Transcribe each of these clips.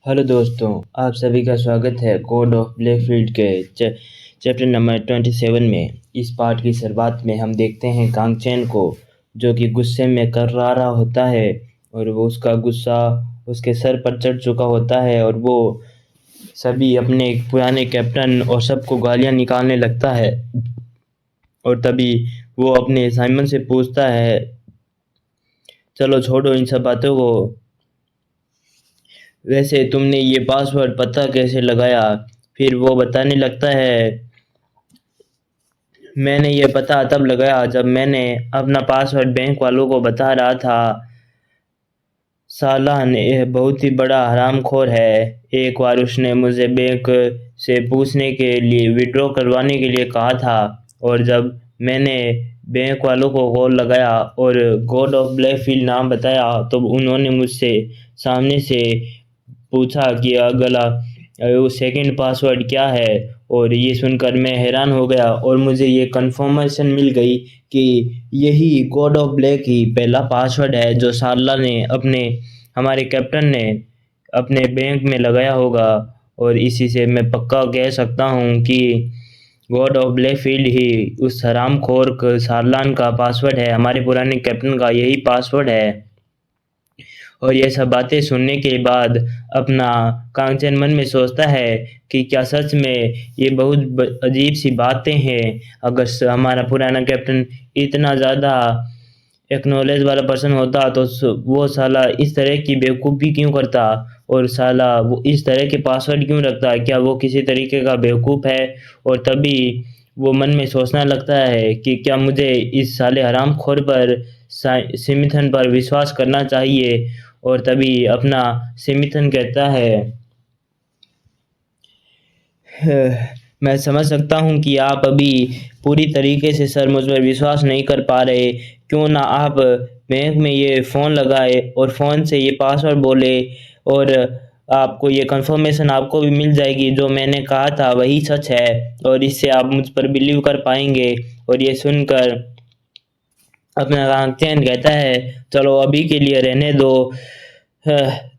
Hello दोस्तों, आप सभी का स्वागत है कोड ऑफ ब्लेकफील्ड के चैप्टर नंबर 27 में। इस पार्ट की शुरुआत में हम देखते हैं कांगचेन को, जो कि गुस्से में कर्रारा होता है और वो उसका गुस्सा उसके सर पर चढ़ चुका होता है और वो सभी अपने पुराने कैप्टन और सबको गालियां निकालने लगता है। और तभी वो अपने साइमन से पूछता है, चलो छोड़ो इन सब बातों को, वैसे तुमने ये पासवर्ड पता कैसे लगाया? फिर वो बताने लगता है, मैंने ये पता तब लगाया जब मैंने अपना पासवर्ड बैंक वालों को बता रहा था। साला ने बहुत ही बड़ा हरामखोर है। एक बार उसने मुझे बैंक से पूछने के लिए विड्रॉ करवाने के लिए कहा था, और जब मैंने बैंक वालों को कॉल लगाया और गॉड ऑफ ब्लैकफील्ड नाम बताया तो उन्होंने मुझसे सामने से पूछा कि अगला वो सेकंड पासवर्ड क्या है। और ये सुनकर मैं हैरान हो गया और मुझे ये कंफर्मेशन मिल गई कि यही गॉड ऑफ ब्लैक ही पहला पासवर्ड है जो सारला ने हमारे कैप्टन ने अपने बैंक में लगाया होगा। और इसी से मैं पक्का कह सकता हूँ कि गॉड ऑफ ब्लैकफील्ड ही उस हरामखोर सारलान का पासवर्ड है, हमारे पुराने कैप्टन का यही पासवर्ड है। और ये सब बातें सुनने के बाद अपना कांचन मन में सोचता है कि क्या सच में ये बहुत अजीब सी बातें हैं। अगर हमारा पुराना कैप्टन इतना ज़्यादा एक्नॉलेज वाला पर्सन होता तो वो साला इस तरह की बेवकूफ़ी क्यों करता, और साला वो इस तरह के पासवर्ड क्यों रखता? क्या वो किसी तरीके का बेवकूफ़ है? और तभी वो मन में सोचने लगता है कि क्या मुझे इस साले हरामखोर पर सिमिथन पर विश्वास करना चाहिए। और तभी अपना सिमिथन कहता है, मैं समझ सकता हूँ कि आप अभी पूरी तरीके से सर मुझ पर विश्वास नहीं कर पा रहे। क्यों ना आप बैंक में ये फ़ोन लगाए और फ़ोन से ये पासवर्ड बोले, और आपको ये कंफर्मेशन आपको भी मिल जाएगी, जो मैंने कहा था वही सच है और इससे आप मुझ पर बिलीव कर पाएंगे। और ये सुनकर अपना कांगचेन कहता है, चलो अभी के लिए रहने दो।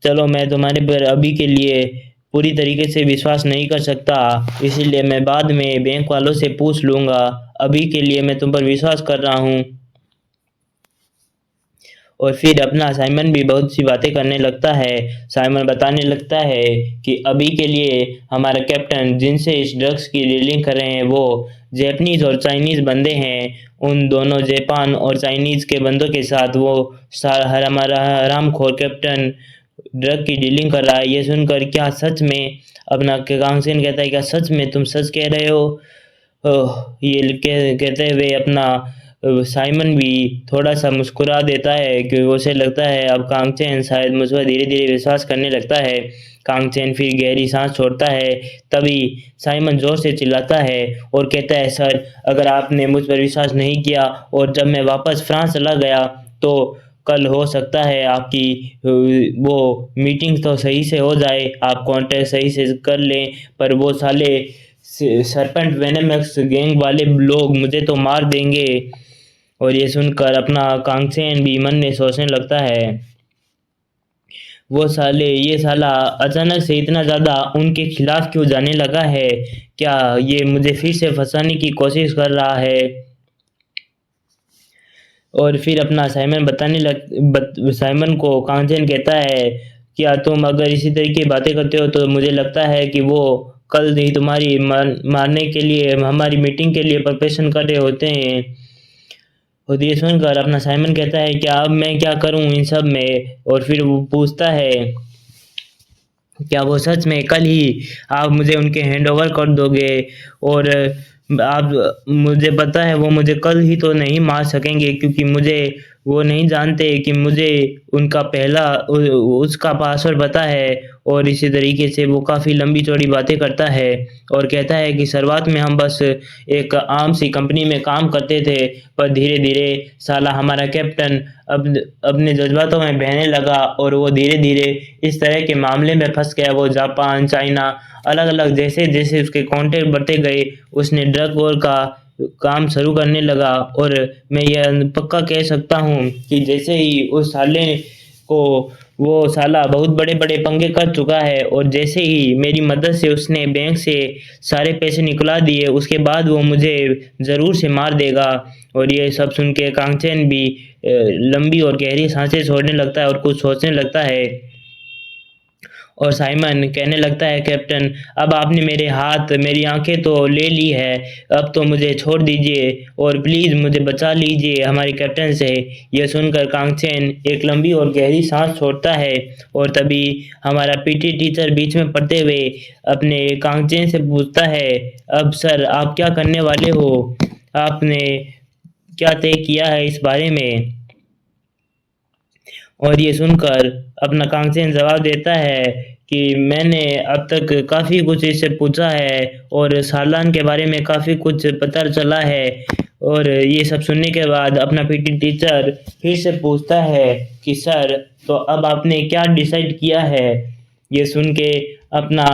चलो मैं तुम्हारे पर अभी के लिए पूरी तरीके से विश्वास नहीं कर सकता, इसीलिए मैं बाद में बैंक वालों से पूछ लूँगा। अभी के लिए मैं तुम पर विश्वास कर रहा हूँ। और फिर अपना साइमन भी बहुत सी बातें करने लगता है। साइमन बताने लगता है कि अभी के लिए हमारा कैप्टन जिनसे इस ड्रग्स की डीलिंग कर रहे हैं वो जैपनीज़ और चाइनीज़ बंदे हैं। उन दोनों जापान और चाइनीज़ के बंदों के साथ वो हमारा हरामखोर कैप्टन ड्रग की डीलिंग कर रहा है। ये सुनकर क्या सच में, अपना कांगसेन कहता है, क्या सच में तुम सच कह रहे हो? ये कहते हुए अपना साइमन भी थोड़ा सा मुस्कुरा देता है क्योंकि उसे लगता है अब कांगचेन शायद मुझ पर धीरे धीरे विश्वास करने लगता है। कांगचेन फिर गहरी सांस छोड़ता है। तभी साइमन जोर से चिल्लाता है और कहता है, सर अगर आपने मुझ पर विश्वास नहीं किया और जब मैं वापस फ्रांस चला गया तो कल हो सकता है आपकी वो मीटिंग तो सही से हो जाए, आप कॉन्टैक्ट सही से कर लें, पर वो साले सरपेंट वेनेमक्स गैंग वाले लोग मुझे तो मार देंगे। और ये सुनकर अपना कांगसेन भी मन में सोचने लगता है, वो साले ये साला अचानक से इतना ज़्यादा उनके खिलाफ क्यों जाने लगा है? क्या ये मुझे फिर से फंसाने की कोशिश कर रहा है? और फिर अपना साइमन को कांचन कहता है, क्या तुम अगर इसी तरीके की बातें करते हो तो मुझे लगता है कि वो कल ही तुम्हारी मारने के लिए हमारी मीटिंग के लिए प्रिपरेशन कर रहे होते हैं। और ये सुनकर अपना साइमन कहता है, क्या अब मैं क्या करूं इन सब में? और फिर वो पूछता है, क्या वो सच में कल ही आप मुझे उनके हैंड ओवर कर दोगे? और आप मुझे पता है वो मुझे कल ही तो नहीं मार सकेंगे क्योंकि मुझे वो नहीं जानते कि मुझे उनका उसका पासवर्ड पता है। और इसी तरीके से वो काफ़ी लंबी चौड़ी बातें करता है और कहता है कि शुरुआत में हम बस एक आम सी कंपनी में काम करते थे, पर धीरे धीरे साला हमारा कैप्टन अब अपने जज्बातों में बहने लगा और वो धीरे धीरे इस तरह के मामले में फंस गया। वो जापान, चाइना, अलग अलग जैसे जैसे उसके कॉन्टेक्ट बढ़ते गए उसने ड्रग वॉर का काम शुरू करने लगा। और मैं यह पक्का कह सकता हूँ कि जैसे ही उस साले को वो साला बहुत बड़े-बड़े पंगे कर चुका है और जैसे ही मेरी मदद से उसने बैंक से सारे पैसे निकला दिए, उसके बाद वो मुझे ज़रूर से मार देगा। और ये सब सुन के कांगचेन भी लंबी और गहरी साँसें छोड़ने लगता है और कुछ सोचने लगता है। और साइमन कहने लगता है, कैप्टन, अब आपने मेरे हाथ, मेरी आँखें तो ले ली है, अब तो मुझे छोड़ दीजिए और प्लीज़ मुझे बचा लीजिए हमारे कैप्टन से। यह सुनकर कांगचेन एक लंबी और गहरी साँस छोड़ता है और तभी हमारा पीटी टीचर बीच में पड़ते हुए अपने कांगचेन से पूछता है, अब सर आप क्या करने वाले हो? आपने क्या तय किया है इस बारे में? और ये सुनकर अपना कांगसेन जवाब देता है कि मैंने अब तक काफ़ी कुछ इससे पूछा है और सालान के बारे में काफ़ी कुछ पता चला है। और ये सब सुनने के बाद अपना पीटी टीचर फिर से पूछता है कि सर, तो अब आपने क्या डिसाइड किया है? ये सुन के अपना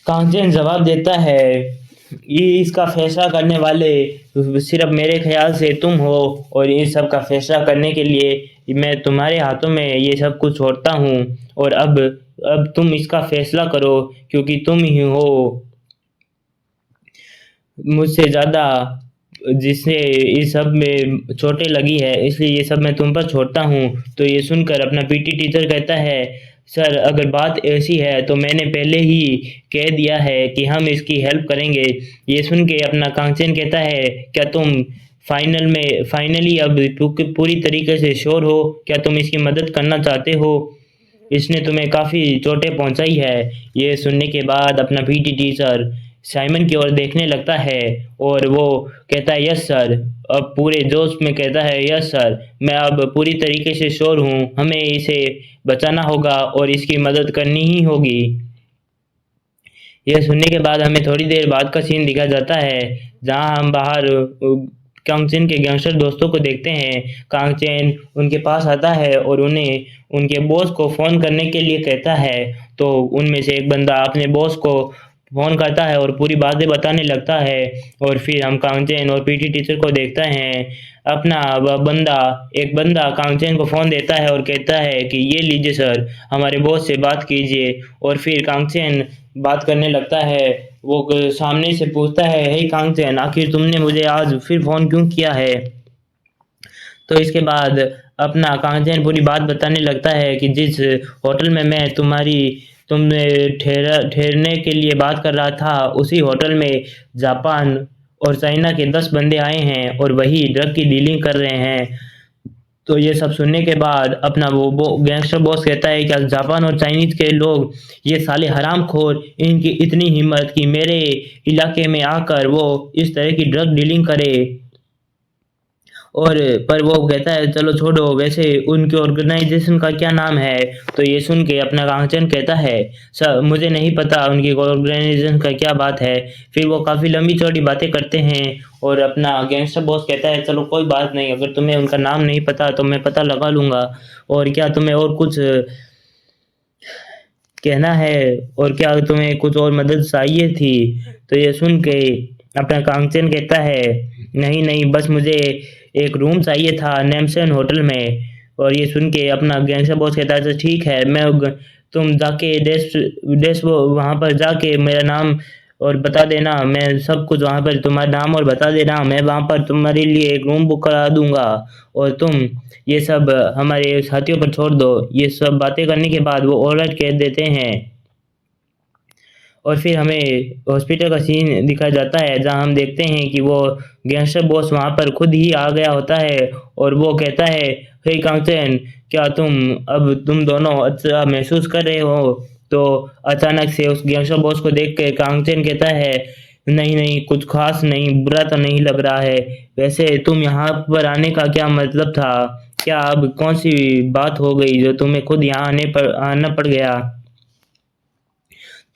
कांचन जवाब देता है, ये इसका फैसला करने वाले सिर्फ मेरे ख्याल से तुम हो और इन सब का फैसला करने के लिए मैं तुम्हारे हाथों में ये सब कुछ छोड़ता हूँ। और अब तुम इसका फैसला करो क्योंकि तुम ही हो मुझसे ज़्यादा जिससे इस सब में चोटें लगी है, इसलिए ये सब मैं तुम पर छोड़ता हूँ। तो ये सुनकर अपना पीटी टीचर कहता है, सर अगर बात ऐसी है तो मैंने पहले ही कह दिया है कि हम इसकी हेल्प करेंगे। ये सुन के अपना कांचन कहता है, क्या तुम फाइनली अब पूरी तरीके से श्योर हो? क्या तुम इसकी मदद करना चाहते हो? इसने तुम्हें काफ़ी चोटें पहुंचाई है। ये सुनने के बाद अपना पीटी टीचर साइमन की ओर देखने लगता है और वो कहता है, यस सर। अब पूरे जोश में कहता है, यस सर, मैं अब पूरी तरीके से श्योर हूँ, हमें इसे बचाना होगा और इसकी मदद करनी ही होगी। यह सुनने के बाद हमें थोड़ी देर बाद का सीन दिखा जाता है जहाँ हम बाहर कांगचेन के गैंगस्टर दोस्तों को देखते हैं। कांगचेन उनके पास आता है और उन्हें उनके बॉस को फ़ोन करने के लिए कहता है। तो उनमें से एक बंदा अपने बॉस को फ़ोन करता है और पूरी बातें बताने लगता है। और फिर हम कांगचेन और पीटी टीचर को देखते हैं। अपना वह बंदा एक बंदा कांगचेन को फ़ोन देता है और कहता है कि ये लीजिए सर, हमारे बॉस से बात कीजिए। और फिर कांगचेन बात करने लगता है। वो सामने से पूछता है, हे कांगचेन, आखिर तुमने मुझे आज फिर फ़ोन क्यों किया है? तो इसके बाद अपना कांचन पूरी बात बताने लगता है कि जिस होटल में मैं तुमने ठहरने के लिए बात कर रहा था, उसी होटल में जापान और चाइना के 10 बंदे आए हैं और वही ड्रग की डीलिंग कर रहे हैं। तो ये सब सुनने के बाद अपना वो गैंगस्टर बॉस कहता है कि जापान और चाइनीज के लोग, ये साले हरामखोर, इनकी इतनी हिम्मत कि मेरे इलाके में आकर वो इस तरह की ड्रग डीलिंग करे। और पर वो कहता है, चलो छोड़ो, वैसे उनके ऑर्गेनाइजेशन का क्या नाम है? तो ये सुन के अपना कांचन कहता है, सर मुझे नहीं पता उनकी ऑर्गेनाइजेशन का क्या बात है। फिर वो काफ़ी लंबी चौड़ी बातें करते हैं और अपना गैंगस्टर बॉस कहता है, चलो कोई बात नहीं, अगर तुम्हें उनका नाम नहीं पता तो मैं पता लगा लूँगा। और क्या तुम्हें और कुछ कहना है? और क्या तुम्हें कुछ और मदद चाहिए थी? तो ये सुन के अपना कांचन कहता है, नहीं नहीं, बस मुझे एक रूम चाहिए था नेमसेन होटल में। और ये सुन के अपना गैंगस्टर बॉस कहता है, अच्छा ठीक है, तुम जाके डेस्क वहाँ पर जाके मेरा नाम और बता देना, मैं सब कुछ वहाँ पर तुम्हारा नाम और बता देना, मैं वहाँ पर तुम्हारे लिए एक रूम बुक करा दूंगा और तुम ये सब हमारे साथियों पर छोड़ दो। ये सब बातें करने के बाद वो ऑलराइट कह देते हैं। और फिर हमें हॉस्पिटल का सीन दिखाया जाता है जहां हम देखते हैं कि वो गैंगस्टर बॉस वहां पर खुद ही आ गया होता है और वो कहता है, हे कांचन, क्या तुम दोनों अच्छा महसूस कर रहे हो? तो अचानक से उस गैंगस्टर बॉस को देख के कांचन कहता है, नहीं नहीं, कुछ खास नहीं, बुरा तो नहीं लग रहा है। वैसे तुम यहाँ पर आने का क्या मतलब था? क्या अब कौन सी बात हो गई जो तुम्हें खुद यहाँ आना पड़ गया?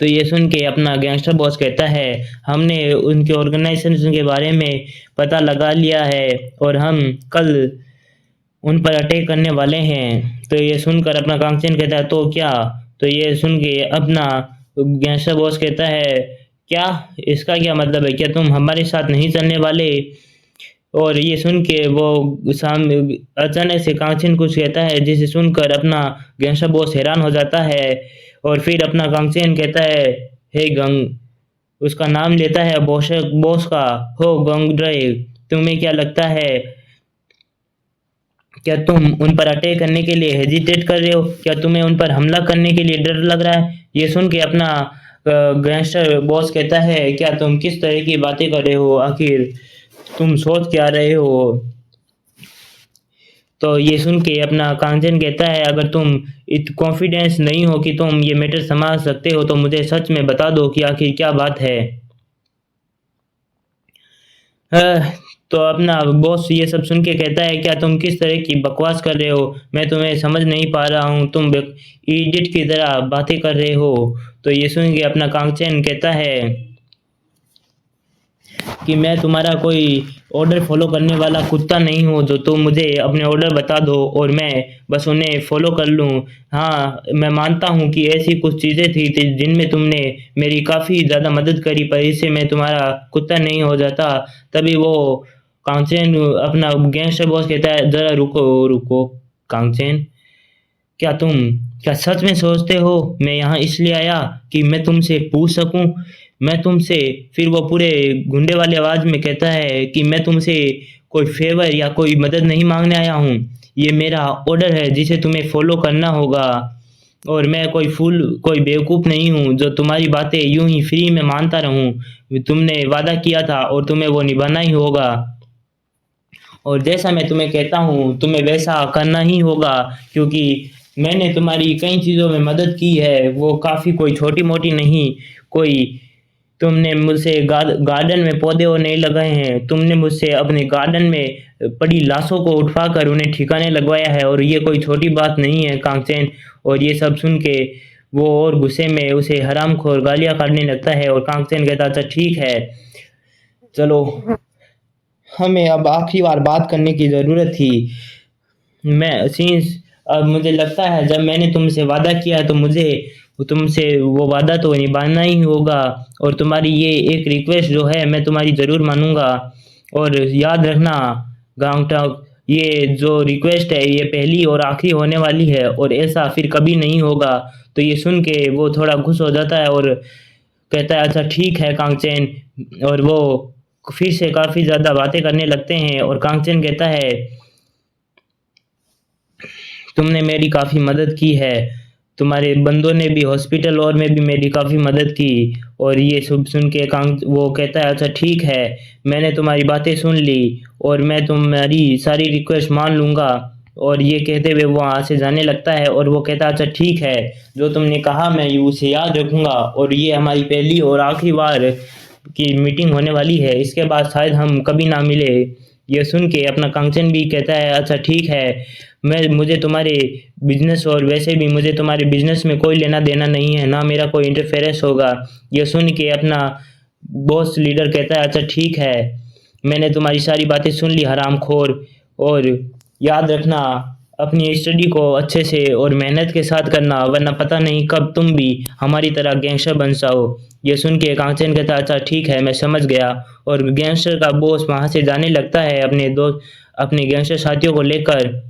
तो ये सुन के अपना गैंगस्टर बॉस कहता है, हमने उनके ऑर्गेनाइजेशन के बारे में पता लगा लिया है और हम कल उन पर अटैक करने वाले हैं। तो ये सुनकर अपना कांचन कहता है, तो क्या? तो ये सुन के अपना गैंगस्टर बॉस कहता है, क्या? इसका क्या मतलब है? क्या तुम हमारे साथ नहीं चलने वाले? और ये सुन के वो सामने अचानक से कांचन कुछ कहता है जिसे सुनकर अपना गैंग्स्टर बॉस हैरान हो जाता है और फिर अपना कांचन कहता है, हे गंग, उसका नाम लेता है बॉस बॉस का। हो गंगड्रे, तुम्हें क्या लगता है, क्या तुम उन पर अटैक करने के लिए हेजिटेट कर रहे हो, क्या तुम्हें उन पर हमला करने के लिए डर लग रहा है? ये सुन के अपना गैंगस्टर बॉस कहता है, क्या तुम किस तरह की बातें कर रहे हो, आखिर तुम सोच क्या रहे हो? तो ये सुन के अपना कांचन कहता है, अगर तुम इत कॉन्फिडेंस नहीं हो कि तुम ये मैटर संभाल सकते हो तो मुझे सच में बता दो कि आखिर क्या बात है। अह, तो अपना बॉस ये सब सुन के कहता है, क्या तुम किस तरह की बकवास कर रहे हो, मैं तुम्हें समझ नहीं पा रहा हूँ, तुम इडियट की तरह बातें कर रहे हो। तो ये सुन के अपना कांचन कहता है कि मैं तुम्हारा कोई ऑर्डर फॉलो करने वाला कुत्ता नहीं हूँ जो तुम मुझे अपने ऑर्डर बता दो और मैं बस उन्हें फॉलो कर लूँ। हाँ, मैं मानता हूँ कि ऐसी कुछ चीज़ें थी जिनमें तुमने मेरी काफ़ी ज़्यादा मदद करी, पर इससे मैं तुम्हारा कुत्ता नहीं हो जाता। तभी वो कांचन अपना गैंगस्टर बॉस कहता है, ज़रा रुको रुको कांचन, क्या तुम क्या सच में सोचते हो मैं यहाँ इसलिए आया कि मैं तुमसे पूछ सकूं, मैं तुमसे, फिर वो पूरे गुंडे वाली आवाज़ में कहता है कि मैं तुमसे कोई फेवर या कोई मदद नहीं मांगने आया हूँ, ये मेरा ऑर्डर है जिसे तुम्हें फॉलो करना होगा। और मैं कोई बेवकूफ़ नहीं हूँ जो तुम्हारी बातें यूं ही फ्री में मानता रहूँ। तुमने वादा किया था और तुम्हें वो निभाना ही होगा, और जैसा मैं तुम्हें कहता हूँ तुम्हें वैसा करना ही होगा, क्योंकि मैंने तुम्हारी कई चीज़ों में मदद की है, वो काफ़ी कोई छोटी मोटी नहीं। कोई तुमने मुझसे गार्डन में पौधे और नहीं लगाए हैं, तुमने मुझसे अपने गार्डन में पड़ी लाशों को उठवाकर उन्हें ठिकाने लगवाया है, और ये कोई छोटी बात नहीं है कांचन। और ये सब सुन के वो और गुस्से में उसे हरामखोर गालियाँ काटने लगता है और कांचन कहता, अच्छा ठीक है, चलो, हमें अब आखिरी बार बात करने की ज़रूरत थी। मैं सिंस अब मुझे लगता है जब मैंने तुमसे वादा किया है तो मुझे तुमसे वो वादा तो निभाना ही होगा, और तुम्हारी ये एक रिक्वेस्ट जो है मैं तुम्हारी ज़रूर मानूंगा। और याद रखना गांगटॉक, ये जो रिक्वेस्ट है ये पहली और आखिरी होने वाली है और ऐसा फिर कभी नहीं होगा। तो ये सुन के वो थोड़ा खुश हो जाता है और कहता है, अच्छा ठीक है कांगचेन। और वो फिर से काफ़ी ज़्यादा बातें करने लगते हैं और कांगचेन कहता है, तुमने मेरी काफ़ी मदद की है, तुम्हारे बंदों ने भी हॉस्पिटल और में भी मेरी काफ़ी मदद की। और ये सब सुन के वो कहता है, अच्छा ठीक है, मैंने तुम्हारी बातें सुन ली और मैं तुम्हारी सारी रिक्वेस्ट मान लूँगा। और ये कहते हुए वो वहाँ से जाने लगता है और वो कहता है, अच्छा ठीक है, जो तुमने कहा मैं उसे याद रखूँगा, और ये हमारी पहली और आखिरी बार की मीटिंग होने वाली है, इसके बाद शायद हम कभी ना मिले। ये सुन के अपना कांचन भी कहता है, अच्छा ठीक है, मैं मुझे तुम्हारे बिजनेस और वैसे भी मुझे तुम्हारे बिजनेस में कोई लेना देना नहीं है, ना मेरा कोई इंटरफेरेंस होगा। ये सुन के अपना बॉस लीडर कहता है, अच्छा ठीक है, मैंने तुम्हारी सारी बातें सुन ली हरामखोर, और याद रखना अपनी स्टडी को अच्छे से और मेहनत के साथ करना, वरना पता नहीं कब तुम भी हमारी तरह गैंगस्टर बन जाओ। ये सुन के कांचन कहता, अच्छा ठीक है, मैं समझ गया। और गैंगस्टर का बॉस वहाँ से जाने लगता है अपने गैंगस्टर साथियों को लेकर,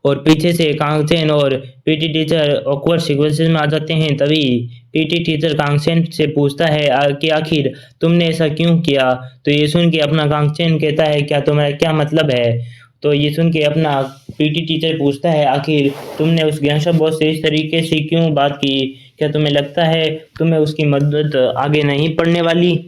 और पीछे से कांगसेन और पीटी टीचर ऑकवर्ड सीक्वेंसेस में आ जाते हैं। तभी पीटी टीचर कांगसेन से पूछता है कि आखिर तुमने ऐसा क्यों किया? तो ये सुन के अपना कांगसेन कहता है, क्या तुम्हारा क्या मतलब है? तो ये सुन के अपना पीटी टीचर पूछता है, आखिर तुमने उस गैंगस्टर बॉस से इस तरीके से क्यों बात की? क्या तुम्हें लगता है तुम्हें उसकी मदद आगे नहीं पड़ने वाली?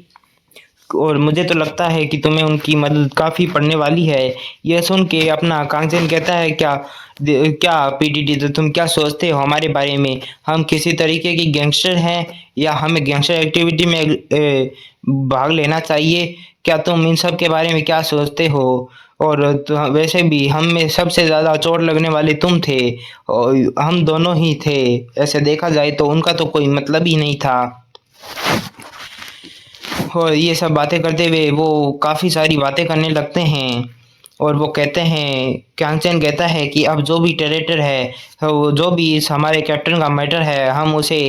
और मुझे तो लगता है कि तुम्हें उनकी मदद काफ़ी पड़ने वाली है। यह सुन के अपना कांचन कहता है, क्या पीटीटी, तो तुम क्या सोचते हो हमारे बारे में? हम किसी तरीके की गैंगस्टर हैं या हमें गैंगस्टर एक्टिविटी में भाग लेना चाहिए? क्या तुम इन सब के बारे में क्या सोचते हो? और वैसे भी हम में सबसे ज़्यादा चोट लगने वाले तुम थे, और हम दोनों ही थे। ऐसे देखा जाए तो उनका तो कोई मतलब ही नहीं था। और ये सब बातें करते हुए वो काफ़ी सारी बातें करने लगते हैं, और वो कहते हैं, कांचन कहता है कि अब जो भी टेरेटर है, वो जो भी इस हमारे कैप्टन का मैटर है, हम उसे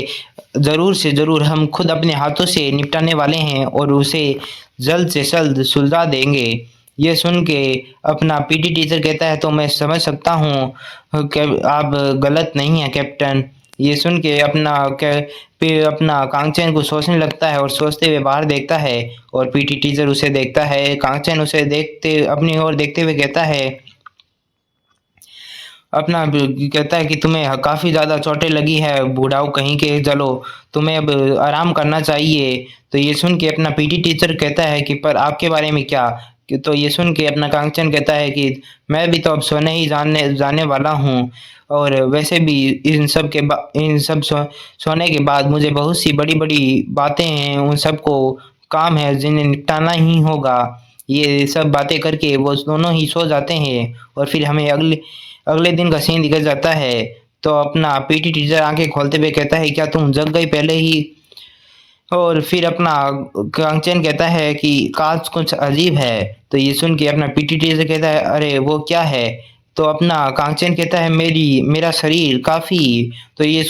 ज़रूर से ज़रूर हम खुद अपने हाथों से निपटाने वाले हैं और उसे जल्द से जल्द सुलझा देंगे। ये सुन के अपना पीटी टीचर कहता है, तो मैं समझ सकता हूँ कि आप गलत नहीं हैं कैप्टन। ये सुन के अपना कांगचैन को सोचने लगता है और सोचते हुए बाहर देखता है और पीटी टीचर उसे देखता है। कांगचैन उसे देखते अपनी ओर देखते हुए कहता है कहता है कि तुम्हें काफ़ी ज़्यादा चोटें लगी है बूढ़ाऊ कहीं के, चलो तुम्हें अब आराम करना चाहिए। तो ये सुन के अपना पीटी टीचर कहता है कि पर आपके बारे में क्या? तो ये सुन के अपना कांगचन कहता है कि मैं भी तो अब सोने ही जाने वाला हूँ, और वैसे भी इन सब सोने के बाद मुझे बहुत सी बड़ी बड़ी बातें हैं, उन सबको काम है जिन्हें निपटाना ही होगा। ये सब बातें करके वो दोनों ही सो जाते हैं और फिर हमें अगले अगले दिन का सीन दिखा जाता है। तो अपना पीटी टीचर आंखें खोलते हुए कहता है, क्या तुम जग गई पहले ही? और फिर अपना कांगचन कहता है कि काश कुछ अजीब है। तो ये सुन के अपना पीटी टीचर कहता है, अरे वो क्या है? तो अपना कांगचन कहता है, मेरा शरीर काफ़ी। तो ये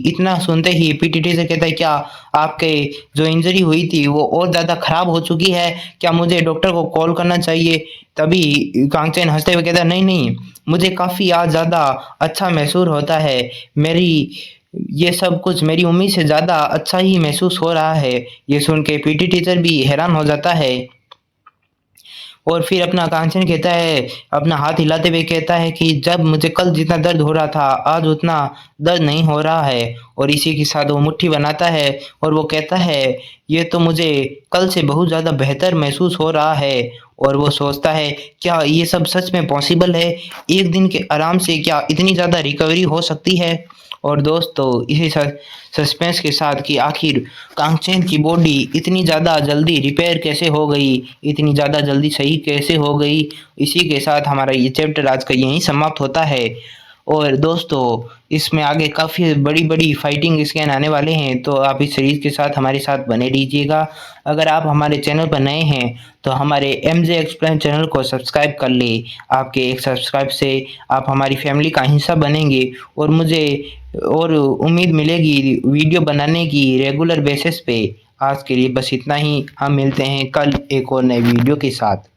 इतना सुनते ही पीटी टीचर कहता है, क्या आपके जो इंजरी हुई थी वो और ज़्यादा खराब हो चुकी है? क्या मुझे डॉक्टर को कॉल करना चाहिए? तभी कांगचन हंसते हुए कहता है, नहीं नहीं, मुझे काफ़ी आज ज़्यादा अच्छा महसूस होता है। मेरी ये सब कुछ मेरी उम्मीद से ज़्यादा अच्छा ही महसूस हो रहा है। ये सुन के पीटी टीचर भी हैरान हो जाता है और फिर अपना कांचन कहता है, अपना हाथ हिलाते हुए कहता है कि जब मुझे कल जितना दर्द हो रहा था आज उतना दर्द नहीं हो रहा है। और इसी के साथ वो मुट्ठी बनाता है और वो कहता है, ये तो मुझे कल से बहुत ज़्यादा बेहतर महसूस हो रहा है। और वो सोचता है, क्या ये सब सच में पॉसिबल है? एक दिन के आराम से क्या इतनी ज़्यादा रिकवरी हो सकती है? और दोस्तों इसी सस्पेंस के साथ कि आखिर कांगचेन की बॉडी इतनी ज़्यादा जल्दी रिपेयर कैसे हो गई, इतनी ज़्यादा जल्दी सही कैसे हो गई, इसी के साथ हमारा ये चैप्टर आज का यहीं समाप्त होता है। और दोस्तों इसमें आगे काफ़ी बड़ी-बड़ी फाइटिंग स्केन आने वाले हैं, तो आप इस सीरीज़ के साथ हमारे साथ बने रहिएगा। अगर आप हमारे चैनल पर नए हैं तो हमारे एमजे एक्सप्लेन चैनल को सब्सक्राइब कर लें। आपके एक सब्सक्राइब से आप हमारी फैमिली का हिस्सा बनेंगे और मुझे और उम्मीद मिलेगी वीडियो बनाने की रेगुलर बेसिस पे। आज के लिए बस इतना ही, हम मिलते हैं कल एक और नए वीडियो के साथ।